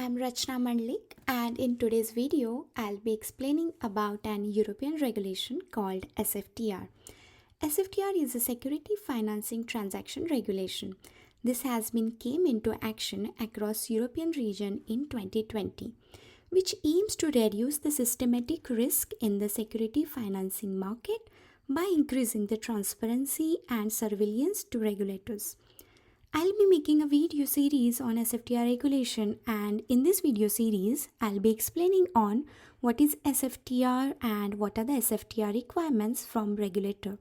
I'm Rachana Mandlik, and in today's video, I'll be explaining about an European regulation called SFTR. SFTR is a security financing transaction regulation. This has been came into action across European region in 2020, which aims to reduce the systematic risk in the security financing market by increasing the transparency and surveillance to regulators. I'll be making a video series on SFTR regulation, and in this video series I'll be explaining on what is SFTR and what are the SFTR requirements from regulator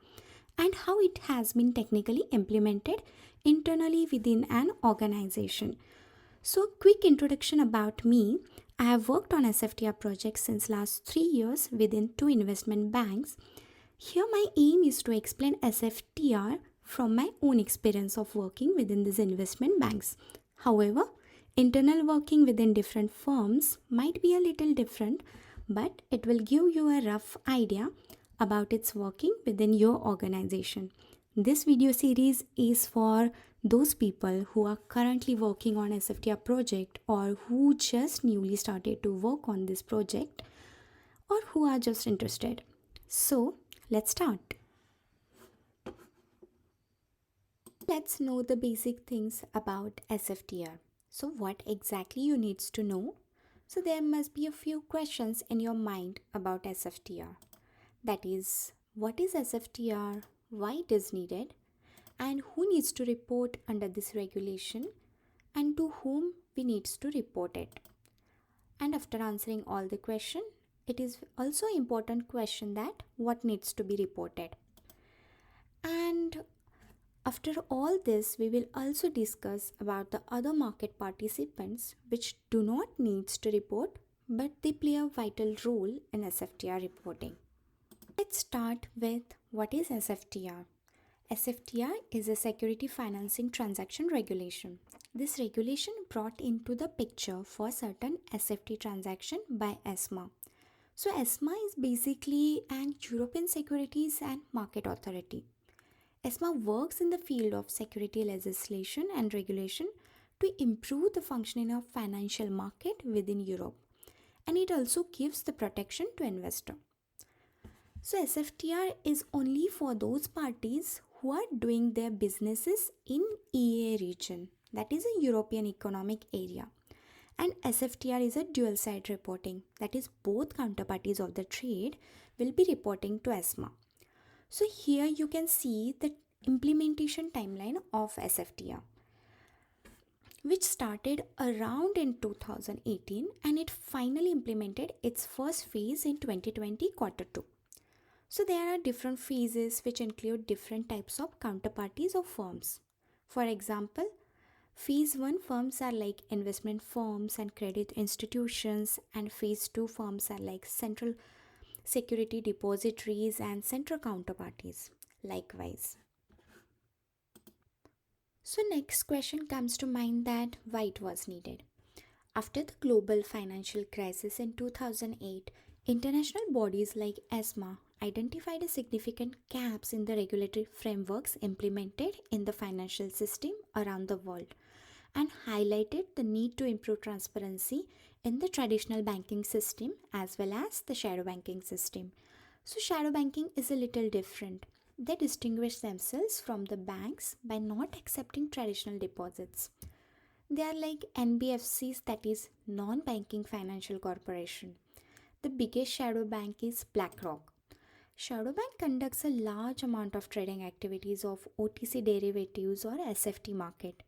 and how it has been technically implemented internally within an organization. So quick introduction about me. I have worked on SFTR projects since last 3 years within two investment banks. Here my aim is to explain SFTR from my own experience of working within these investment banks. However, internal working within different firms might be a little different, but it will give you a rough idea about its working within your organization. This video series is for those people who are currently working on SFTR project or who just newly started to work on this project or who are just interested. So, let's start. Let's know the basic things about SFTR. So what exactly you needs to know? So there must be a few questions in your mind about SFTR. That is, what is SFTR, why it is needed, and who needs to report under this regulation, and to whom we needs to report it. And after answering all the question, it is also important question that what needs to be reported. And after all this, we will also discuss about the other market participants which do not needs to report but they play a vital role in SFTR reporting. Let's start with what is SFTR. SFTR is a security financing transaction regulation. This regulation brought into the picture for certain SFT transaction by ESMA. So ESMA is basically an European Securities and Market Authority. ESMA works in the field of security legislation and regulation to improve the functioning of financial market within Europe, and it also gives the protection to investor. So SFTR is only for those parties who are doing their businesses in EEA region, that is a European Economic Area. And SFTR is a dual side reporting, that is both counterparties of the trade will be reporting to ESMA. So here you can see the implementation timeline of SFTR, which started around in 2018 and it finally implemented its first phase in 2020 quarter 2. So there are different phases which include different types of counterparties of firms. For example, phase 1 firms are like investment firms and credit institutions, and phase 2 firms are like central security depositories and central counterparties likewise. So next question comes to mind that why it was needed. After the global financial crisis in 2008, international bodies like ESMA identified a significant gaps in the regulatory frameworks implemented in the financial system around the world and highlighted the need to improve transparency in the traditional banking system as well as the shadow banking system. So shadow banking is a little different. They distinguish themselves from the banks by not accepting traditional deposits. They are like NBFCs, that is non-banking financial corporation. The biggest shadow bank is BlackRock. Shadow bank conducts a large amount of trading activities of OTC derivatives or SFT market.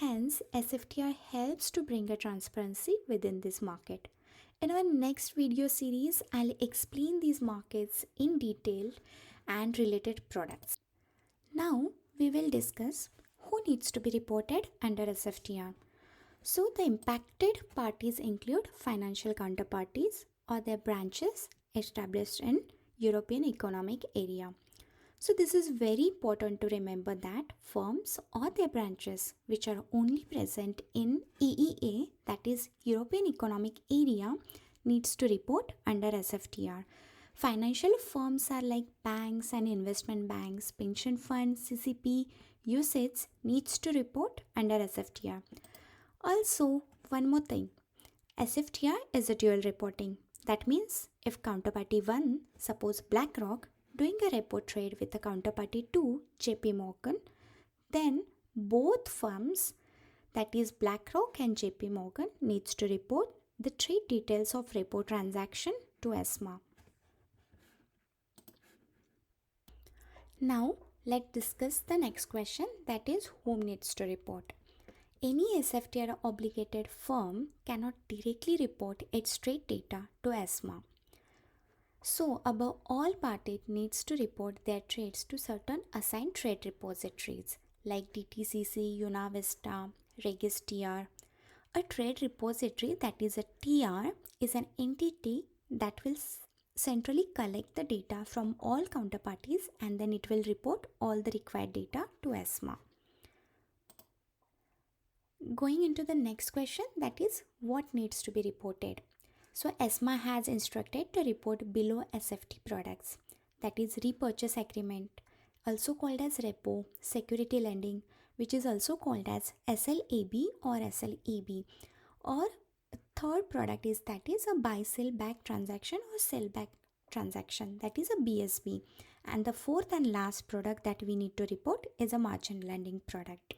Hence, SFTR helps to bring a transparency within this market. In our next video series, I'll explain these markets in detail and related products. Now, we will discuss who needs to be reported under SFTR. So, the impacted parties include financial counterparties or their branches established in European Economic Area. So this is very important to remember that firms or their branches which are only present in EEA, that is European Economic Area, needs to report under SFTR. Financial firms are like banks and investment banks, pension funds, CCP, UCITS needs to report under SFTR. Also, one more thing, SFTR is a dual reporting. That means if counterparty 1, suppose BlackRock, doing a repo trade with the counterparty 2, JP Morgan, then both firms, that is BlackRock and JP Morgan, needs to report the trade details of repo transaction to ESMA. Now let's discuss the next question, that is whom needs to report. Any SFTR obligated firm cannot directly report its trade data to ESMA. So, above all parties needs to report their trades to certain assigned trade repositories like DTCC, UnaVista, RegistTR. A trade repository, that is a TR, is an entity that will centrally collect the data from all counterparties and then it will report all the required data to ESMA. Going into the next question, that is what needs to be reported. So ESMA has instructed to report below SFT products, that is repurchase agreement, also called as repo, security lending, which is also called as SLAB or SLEB, or third product is, that is a buy sell back transaction or sell back transaction, that is a BSB, and the fourth and last product that we need to report is a margin lending product.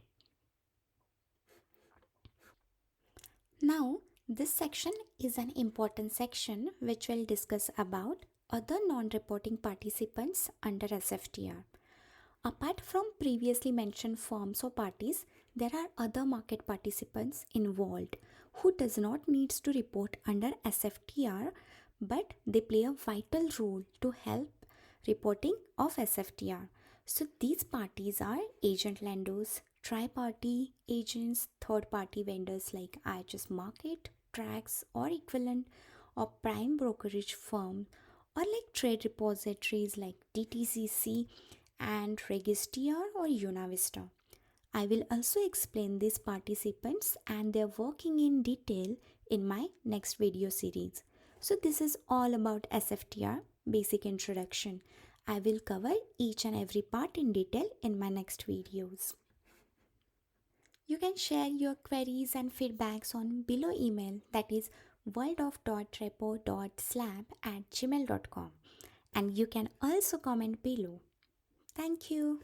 Now, this section is an important section which will discuss about other non-reporting participants under SFTR. Apart from previously mentioned firms or parties, there are other market participants involved who does not needs to report under SFTR, but they play a vital role to help reporting of SFTR. So these parties are agent lenders, tri-party agents, third-party vendors like IHS Market, Trax or equivalent, or prime brokerage firm, or like trade repositories like DTCC and RegistTR or UnaVista. I will also explain these participants and their working in detail in my next video series. So this is all about SFTR basic introduction. I will cover each and every part in detail in my next videos. You can share your queries and feedbacks on below email, that is worldof.repo.slab@gmail.com, and you can also comment below. Thank you.